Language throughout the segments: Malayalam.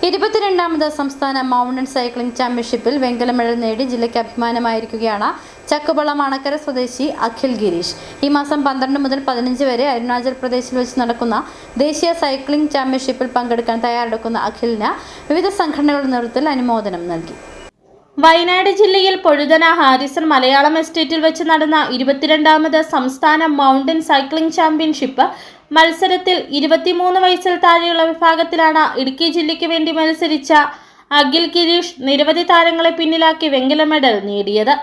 22ാമത് സംസ്ഥാന മൗണ്ടൻ സൈക്ലിംഗ് ചാമ്പ്യൻഷിപ്പിൽ വെങ്കല മെഡൽ നേടി ജില്ലയ്ക്ക് അഭിമാനമായിരിക്കുകയാണ് ചക്കുപള്ളം അണക്കര സ്വദേശി അഖിൽ ഗിരീഷ്. ഈ മാസം 12 മുതൽ 15 വരെ അരുണാചൽ പ്രദേശിൽ വെച്ച് നടക്കുന്ന ദേശീയ സൈക്ലിംഗ് ചാമ്പ്യൻഷിപ്പിൽ പങ്കെടുക്കാൻ തയ്യാറെടുക്കുന്ന അഖിലിന് വിവിധ സംഘടനകളുടെ നേതൃത്വത്തിൽ അനുമോദനം നൽകി. വയനാട് ജില്ലയിൽ പൊഴുതന ഹാരിസൺ മലയാളം എസ്റ്റേറ്റിൽ വെച്ച് നടന്ന 22ാമത് സംസ്ഥാന മൗണ്ടൻ സൈക്ലിംഗ് ചാമ്പ്യൻഷിപ്പ് മത്സരത്തിൽ 23 വയസ്സിൽ താഴെയുള്ള വിഭാഗത്തിലാണ് ഇടുക്കി ജില്ലയ്ക്ക് വേണ്ടി മത്സരിച്ച അഖിൽ ഗിരീഷ് നിരവധി താരങ്ങളെ പിന്നിലാക്കി വെങ്കല മെഡൽ നേടിയത്.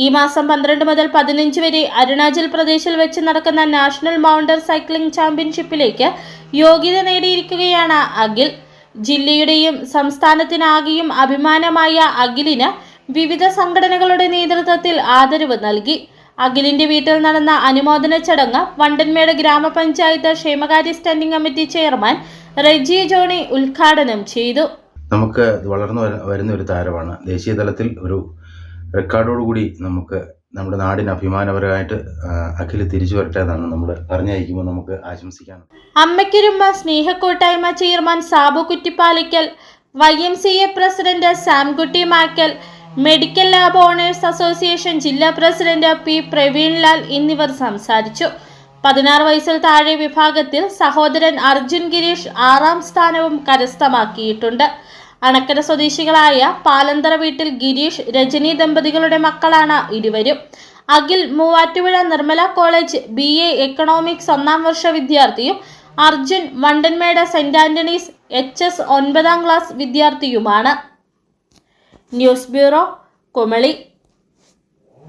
ഈ മാസം 12 മുതൽ 15 വരെ അരുണാചൽ പ്രദേശിൽ വെച്ച് നടക്കുന്ന നാഷണൽ മൗണ്ടൻ സൈക്ലിംഗ് ചാമ്പ്യൻഷിപ്പിലേക്ക് യോഗ്യത നേടിയിരിക്കുകയാണ് അഖിൽ. ജില്ലയുടെയും സംസ്ഥാനത്തിനാകെയും അഭിമാനമായ അഖിലിന് വിവിധ സംഘടനകളുടെ നേതൃത്വത്തിൽ ആദരവ് നൽകി. അഖിലിന്റെ വീട്ടിൽ നടന്ന അനുമോദന ചടങ്ങ് വണ്ടൻമേട് ഗ്രാമപഞ്ചായത്ത് ക്ഷേമകാര്യ standing committee chairman Reji Johny ഉദ്ഘാടനം ചെയ്തു. നമുക്ക് വളർന്നു വരുന്ന ഒരു താരമാണ്. ദേശീയ തലത്തിൽ ഒരു റെക്കോർഡോടുകൂടി നമുക്ക് നമ്മുടെ നാടിന് അഭിമാനപരമായിട്ട് അഖിൽ തിരിച്ചു വരട്ടെ എന്നാണ് നമ്മൾ പറഞ്ഞയക്കുമ്പോൾ നമുക്ക് ആശംസിക്കാം. അമ്മയ്ക്കൊരുമ്മ സ്നേഹക്കൂട്ടായ്മ chairman Sabu Kuttippalickal, YMCA president Samkutty Makkal, medical lab owners association ജില്ലാ പ്രസിഡന്റ് P പ്രവീൺലാൽ എന്നിവർ സംസാരിച്ചു. 16 വയസ്സിൽ താഴെ വിഭാഗത്തിൽ സഹോദരൻ അർജുൻ ഗിരീഷ് 6ാം സ്ഥാനവും കരസ്ഥമാക്കിയിട്ടുണ്ട്. അണക്കര സ്വദേശികളായ പാലന്തറ വീട്ടിൽ ഗിരീഷ്, രജനി ദമ്പതികളുടെ മക്കളാണ് ഇരുവരും. Akhil Muvattupuzha Nirmala college BA economics 1ാം വർഷ വിദ്യാർത്ഥിയും Arjun Vandanmedu saint Antony's HS 9ാം ക്ലാസ് വിദ്യാർത്ഥിയുമാണ്. News bureau, Kumily.